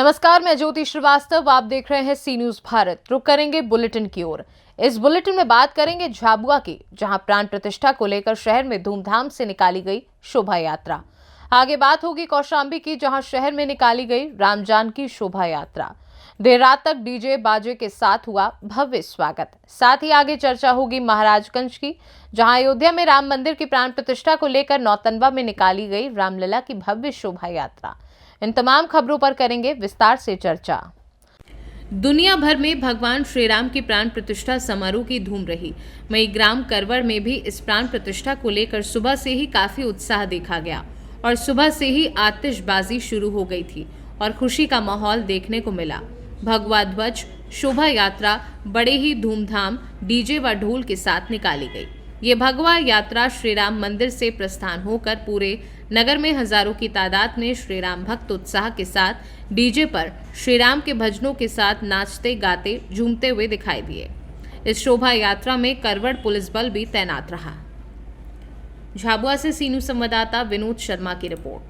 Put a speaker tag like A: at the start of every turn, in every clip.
A: नमस्कार, मैं ज्योति श्रीवास्तव। आप देख रहे हैं सी न्यूज भारत। रुक करेंगे बुलेटिन की ओर। इस बुलेटिन में बात करेंगे झाबुआ की, जहां प्राण प्रतिष्ठा को लेकर शहर में धूमधाम से निकाली गई शोभा यात्रा। आगे बात होगी कौशाम्बी की, जहां शहर में निकाली गई राम जानकी शोभा यात्रा। देर रात तक डीजे बाजे के साथ हुआ भव्य स्वागत। साथ ही आगे चर्चा होगी महाराजगंज की, जहां अयोध्या में राम मंदिर की प्राण प्रतिष्ठा को लेकर नौतनवा में निकाली गई रामलला की भव्य शोभा यात्रा। इन तमाम खबरों पर करेंगे विस्तार से चर्चा। दुनिया भर में भगवान श्री राम की प्राण प्रतिष्ठा समारोह की धूम रही। वहीं ग्राम करवड़ में भी इस प्राण प्रतिष्ठा को लेकर सुबह से ही काफी उत्साह देखा गया और सुबह से ही आतिशबाजी शुरू हो गई थी और खुशी का माहौल देखने को मिला। भगवा ध्वज शोभा यात्रा बड़े ही धूमधाम डीजे व ढोल के साथ निकाली गई। ये भगवा यात्रा श्री राम मंदिर से प्रस्थान होकर पूरे नगर में हजारों की तादाद में श्री राम भक्त उत्साह के साथ डीजे पर श्री राम के भजनों के साथ नाचते गाते झूमते हुए दिखाई दिए। इस शोभा यात्रा में करवड़ पुलिस बल भी तैनात रहा। झाबुआ से सी न्यूज संवाददाता विनोद शर्मा की रिपोर्ट।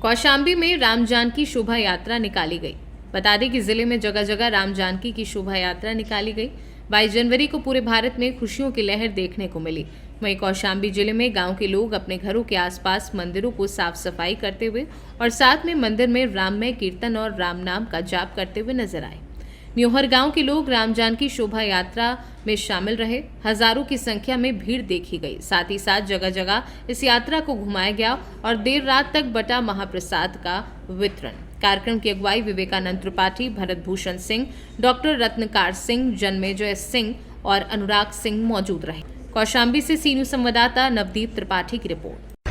A: कौशाम्बी में राम जानकी शोभा यात्रा निकाली गई। बता दें कि जिले में जगह जगह राम जानकी की शोभा यात्रा निकाली गई। 22 जनवरी को पूरे भारत में खुशियों की लहर देखने को मिली। वहीं कौशाम्बी जिले में गांव के लोग अपने घरों के आसपास मंदिरों को साफ सफाई करते हुए और साथ में मंदिर में राममय कीर्तन और राम नाम का जाप करते हुए नजर आए। न्योहर गांव के लोग राम जानकी शोभा यात्रा में शामिल रहे। हजारों की संख्या में भीड़ देखी गई। साथ ही साथ जगह जगह इस यात्रा को घुमाया गया और देर रात तक बटा महाप्रसाद का वितरण। कार्यक्रम की अगुवाई विवेकानंद त्रिपाठी, भरत भूषण सिंह, डॉक्टर रत्नकार सिंह, जन्मेजय सिंह और अनुराग सिंह मौजूद रहे। कौशाम्बी से सी न्यूज संवाददाता नवदीप त्रिपाठी की रिपोर्ट।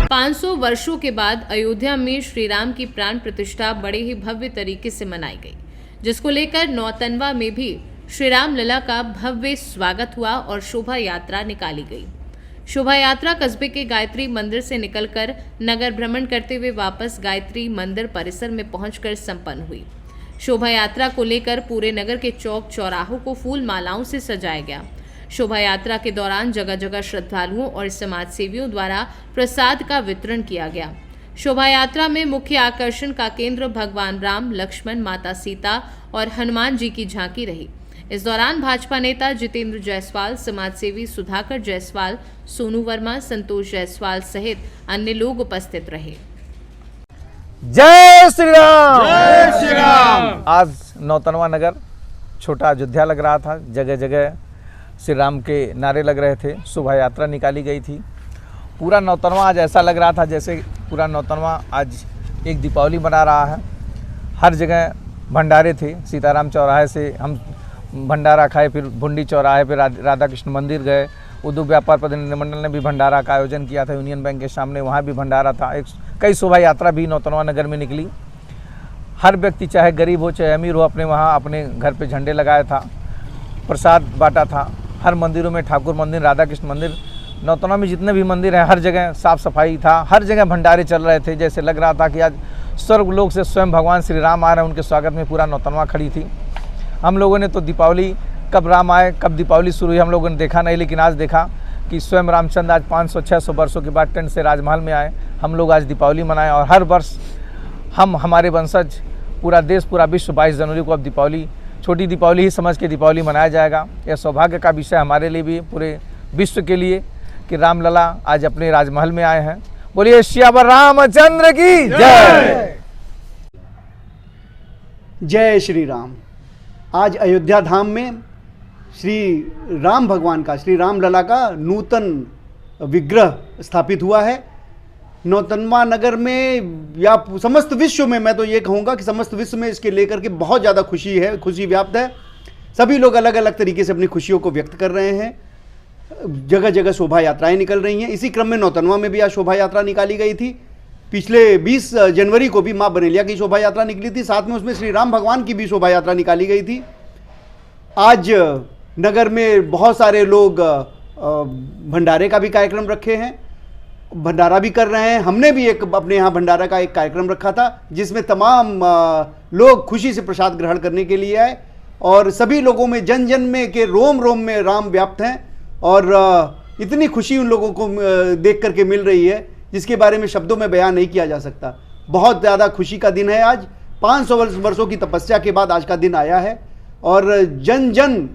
A: 500 वर्षों के बाद अयोध्या में श्री राम की प्राण प्रतिष्ठा बड़े ही भव्य तरीके से मनाई गई, जिसको लेकर नौतनवा में भी श्री राम लला का भव्य स्वागत हुआ और शोभा यात्रा निकाली गई। शोभा यात्रा कस्बे के गायत्री मंदिर से निकलकर नगर भ्रमण करते हुए वापस गायत्री मंदिर परिसर में पहुंचकर संपन्न हुई। शोभा यात्रा को लेकर पूरे नगर के चौक चौराहों को फूल मालाओं से सजाया गया। शोभा यात्रा के दौरान जगह जगह श्रद्धालुओं और समाज सेवियों द्वारा प्रसाद का वितरण किया गया। शोभा यात्रा में मुख्य आकर्षण का केंद्र भगवान राम, लक्ष्मण, माता सीता और हनुमान जी की झांकी रही। इस दौरान भाजपा नेता जितेंद्र जायसवाल, समाजसेवी सुधाकर जायसवाल, सोनू वर्मा, संतोष जायसवाल सहित अन्य लोग उपस्थित रहे।
B: जय श्री राम,
C: जय श्री राम।
B: आज नौतनवा नगर छोटा अयोध्या लग रहा था। जगह जगह श्री राम के नारे लग रहे थे। शोभा यात्रा निकाली गई थी। पूरा नौतनवा आज ऐसा लग रहा था जैसे पूरा नौतनवा आज एक दीपावली मना रहा है। हर जगह भंडारे थे। सीताराम चौराहे से हम भंडारा खाए, फिर भुंडी चौराहे पे राधा कृष्ण मंदिर गए। उद्योग व्यापार प्रतिनिधिमंडल ने भी भंडारा का आयोजन किया था यूनियन बैंक के सामने, वहाँ भी भंडारा था। कई शोभा यात्रा भी नौतनवा नगर में निकली। हर व्यक्ति चाहे गरीब हो चाहे अमीर हो अपने वहाँ अपने घर पे झंडे लगाया था, प्रसाद बांटा था। हर मंदिरों में, ठाकुर मंदिर, राधा कृष्ण मंदिर, नौतनवा में जितने भी मंदिर हैं हर जगह साफ सफाई था। हर जगह भंडारे चल रहे थे। जैसे लग रहा था कि आज स्वर्गलोक से स्वयं भगवान श्री राम आ रहे हैं। उनके स्वागत में पूरा नौतनवा खड़ी थी। हम लोगों ने तो दीपावली कब राम आए, कब दीपावली शुरू हुई हम लोगों ने देखा नहीं, लेकिन आज देखा कि स्वयं रामचंद्र आज 500-600 वर्षों के बाद टेंट से राजमहल में आए। हम लोग आज दीपावली मनाएं और हर वर्ष हमारे वंशज, पूरा देश, पूरा विश्व 22 जनवरी को अब दीपावली, छोटी दीपावली ही समझ के दीपावली मनाया जाएगा। यह सौभाग्य का विषय हमारे लिए भी, पूरे विश्व के लिए, कि रामलला आज अपने राजमहल में आए हैं। बोलिए श्यावर रामचंद्र की जय।
C: जय श्री राम। आज अयोध्या धाम में श्री राम भगवान का, श्री राम लला का नूतन विग्रह स्थापित हुआ है। नौतनवा नगर में या समस्त विश्व में, मैं तो ये कहूँगा कि समस्त विश्व में इसके लेकर के बहुत ज़्यादा खुशी है, खुशी व्याप्त है। सभी लोग अलग अलग तरीके से अपनी खुशियों को व्यक्त कर रहे हैं। जगह जगह शोभा यात्राएं निकल रही हैं। इसी क्रम में नौतनवा में भी आज शोभा यात्रा निकाली गई थी। पिछले 20 जनवरी को भी माँ बनेलिया की शोभा यात्रा निकली थी। साथ में उसमें श्री राम भगवान की भी शोभा यात्रा निकाली गई थी। आज नगर में बहुत सारे लोग भंडारे का भी कार्यक्रम रखे हैं, भंडारा भी कर रहे हैं। हमने भी एक अपने यहाँ भंडारा का एक कार्यक्रम रखा था, जिसमें तमाम लोग खुशी से प्रसाद ग्रहण करने के लिए आए और सभी लोगों में, जन जन में के रोम रोम में राम व्याप्त हैं और इतनी खुशी उन लोगों को देख करके मिल रही है जिसके बारे में शब्दों में बयान नहीं किया जा सकता। बहुत ज़्यादा खुशी का दिन है आज। 500 वर्षों की तपस्या के बाद आज का दिन आया है और जन जन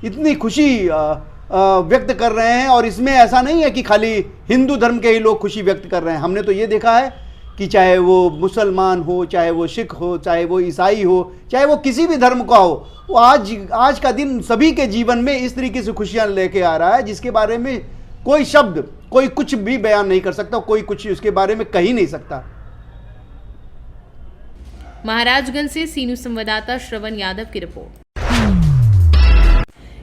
C: इतनी खुशी व्यक्त कर रहे हैं। और इसमें ऐसा नहीं है कि खाली हिंदू धर्म के ही लोग खुशी व्यक्त कर रहे हैं। हमने तो ये देखा है कि चाहे वो मुसलमान हो, चाहे वो सिख हो, चाहे वो ईसाई हो, चाहे वो किसी भी धर्म का हो, वो आज का दिन सभी के जीवन में इस तरीके से खुशियां लेके आ रहा है जिसके बारे में कोई शब्द, कोई कुछ भी बयान नहीं कर सकता, कोई कुछ उसके बारे में कह ही नहीं सकता।
A: महाराजगंज से सीनू संवाददाता श्रवण यादव की रिपोर्ट।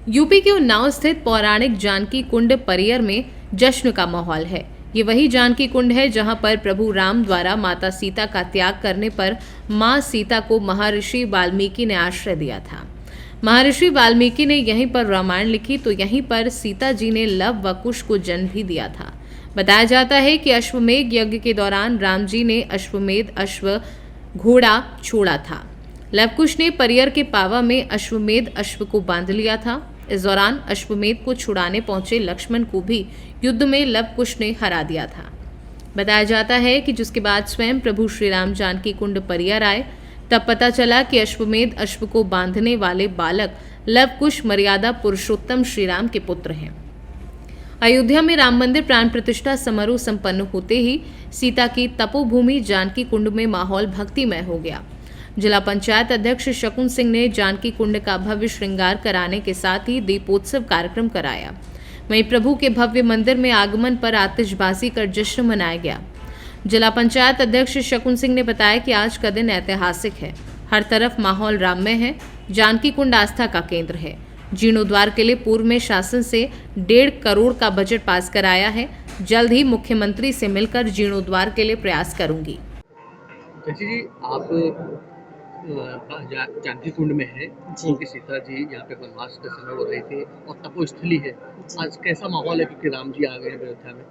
A: यूपी के उन्नाव स्थित पौराणिक जानकी कुंड परियर में जश्न का माहौल है। ये वही जानकी कुंड है जहां पर प्रभु राम द्वारा माता सीता का त्याग करने पर मां सीता को महर्षि वाल्मीकि ने आश्रय दिया था। महर्षि वाल्मीकि ने यहीं पर रामायण लिखी तो यहीं पर सीता जी ने लव व कुश को जन्म भी दिया था। बताया जाता है कि अश्वमेध यज्ञ के दौरान राम जी ने अश्वमेध अश्व घोड़ा छोड़ा था। लवकुश ने परियर के पावा में अश्वमेध अश्व को बांध लिया था। इस दौरान अश्वमेध को छुड़ाने पहुंचे लक्ष्मण को भी युद्ध में लवकुश ने हरा दिया था। बताया जाता है कि जिसके बाद स्वयं प्रभु श्री राम जानकी कुंड परियर आए, तब पता चला कि अश्वमेध अश्व को बांधने वाले बालक लवकुश मर्यादा पुरुषोत्तम श्री राम के पुत्र हैं। अयोध्या में राम मंदिर प्राण प्रतिष्ठा समारोह संपन्न होते ही सीता की तपोभूमि जानकी कुंड में माहौल भक्तिमय हो गया। जिला पंचायत अध्यक्ष शकुन सिंह ने जानकी कुंड का भव्य श्रृंगार कराने के साथ ही दीपोत्सव कार्यक्रम कराया। वहीं प्रभु के भव्य मंदिर में आगमन पर आतिशबाजी कर जश्न मनाया गया। जिला पंचायत अध्यक्ष शकुन सिंह ने बताया कि आज का दिन ऐतिहासिक है। हर तरफ माहौल राममय है। जानकी कुंड आस्था का केंद्र है। जीर्णोद्वार के लिए पूर्व में शासन से 1.5 करोड़ का बजट पास कराया है। जल्द ही मुख्यमंत्री से मिलकर जीर्णोद्वार के लिए प्रयास करूंगी।
D: जी, आप जानकी कुंड में है क्योंकि सीता जी यहाँ पे वनवास का समय हो रहे थे और तपोस्थली है। आज कैसा माहौल है क्योंकि राम जी आ गए हैं अयोध्या में?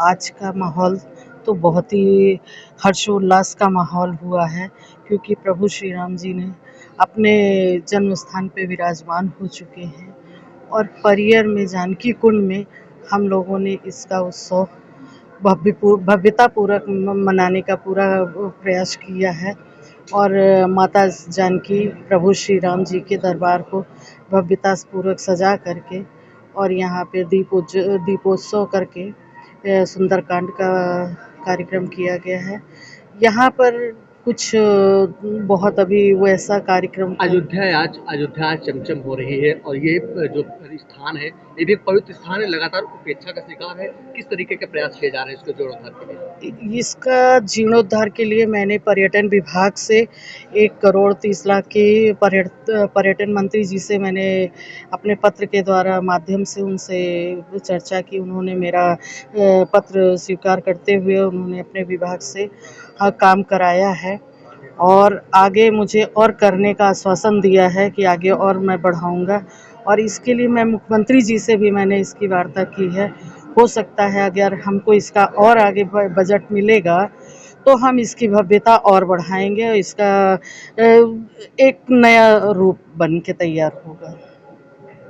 E: आज का माहौल तो बहुत ही हर्षोल्लास का माहौल हुआ है क्योंकि प्रभु श्री राम जी ने अपने जन्म स्थान पे विराजमान हो चुके हैं और परियर में जानकी कुंड में हम लोगों ने इसका उत्सव भव्यतापूर्वक मनाने का पूरा प्रयास किया है और माता जानकी प्रभु श्री राम जी के दरबार को भव्यतापूर्वक सजा करके और यहाँ पे दीपोत्सव करके सुंदरकांड का कार्यक्रम किया गया है। यहाँ पर कुछ बहुत अभी वैसा कार्यक्रम
D: अयोध्या आज चमचम हो रही है और ये जो स्थान है ये भी एक पवित्र स्थान है, लगातार उपेक्षा का शिकार है। किस तरीके के प्रयास किए जा रहे हैं इसको जीर्णोद्धार के लिए?
E: इसका जीर्णोद्धार के लिए मैंने पर्यटन विभाग से 1 करोड़ 30 लाख की पर्यटन मंत्री जी से मैंने अपने पत्र के द्वारा माध्यम से उनसे चर्चा की। उन्होंने मेरा पत्र स्वीकार करते हुए उन्होंने अपने विभाग से काम कराया है और आगे मुझे और करने का आश्वासन दिया है कि आगे और मैं बढ़ाऊंगा और इसके लिए मैं मुख्यमंत्री जी से भी मैंने इसकी वार्ता की है। हो सकता है अगर हमको इसका और आगे बजट मिलेगा तो हम इसकी भव्यता और बढ़ाएंगे और इसका एक नया रूप बन के तैयार होगा।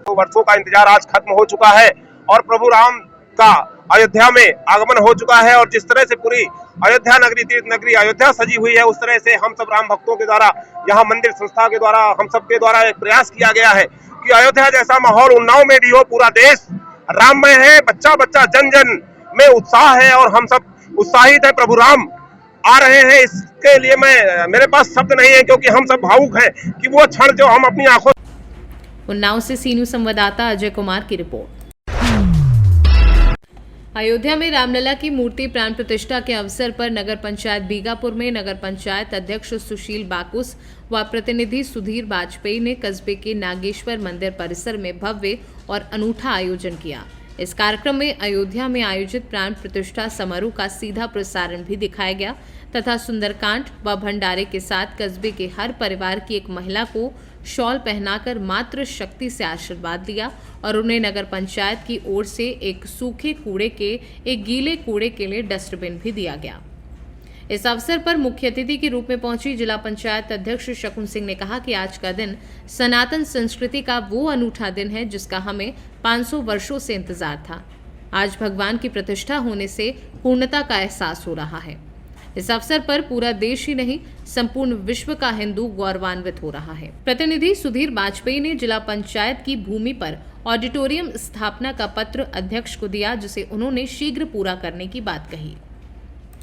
F: तो वर्षों का इंतजार आज खत्म हो चुका है और प्रभु राम का अयोध्या में आगमन हो चुका है और जिस तरह से पूरी अयोध्या नगरी, तीर्थ नगरी अयोध्या सजी हुई है, उस तरह से हम सब राम भक्तों के द्वारा, यहाँ मंदिर संस्था के द्वारा, हम सब के द्वारा एक प्रयास किया गया है कि अयोध्या जैसा माहौल उन्नाव में भी हो। पूरा देश राममय है, बच्चा बच्चा जन जन में उत्साह है और हम सब उत्साहित है। प्रभु राम आ रहे हैं, इसके लिए मेरे पास शब्द नहीं है क्योंकि हम सब भावुक हैं कि वो क्षण जो हम अपनी आंखों।
A: उन्नाव से सीनू संवाददाता अजय कुमार की रिपोर्ट। अयोध्या में रामलला की मूर्ति प्राण प्रतिष्ठा के अवसर पर नगर पंचायत बीगापुर में नगर पंचायत अध्यक्ष सुशील बाकुस व प्रतिनिधि सुधीर वाजपेयी ने कस्बे के नागेश्वर मंदिर परिसर में भव्य और अनूठा आयोजन किया। इस कार्यक्रम में अयोध्या में आयोजित प्राण प्रतिष्ठा समारोह का सीधा प्रसारण भी दिखाया गया तथा सुंदरकांड व भंडारे के साथ कस्बे के हर परिवार की एक महिला को शॉल पहनाकर मातृ शक्ति से आशीर्वाद दिया और उन्हें नगर पंचायत की ओर से एक सूखे कूड़े के एक गीले कूड़े के लिए डस्टबिन भी दिया गया। इस अवसर पर मुख्य अतिथि के रूप में पहुंची जिला पंचायत अध्यक्ष शकुन सिंह ने कहा कि आज का दिन सनातन संस्कृति का वो अनूठा दिन है जिसका हमें 500 वर्षों से इंतजार था। आज भगवान की प्रतिष्ठा होने से पूर्णता का एहसास हो रहा है। इस अवसर पर पूरा देश ही नहीं संपूर्ण विश्व का हिंदू गौरवान्वित हो रहा है। प्रतिनिधि सुधीर वाजपेयी ने जिला पंचायत की भूमि पर ऑडिटोरियम स्थापना का पत्र अध्यक्ष को दिया, जिसे उन्होंने शीघ्र पूरा करने की बात कही।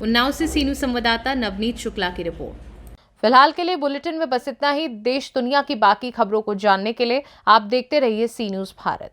A: उन्नाव से सी न्यूज संवाददाता नवनीत शुक्ला की रिपोर्ट। फिलहाल के लिए बुलेटिन में बस इतना ही। देश दुनिया की बाकी खबरों को जानने के लिए आप देखते रहिए सी न्यूज भारत।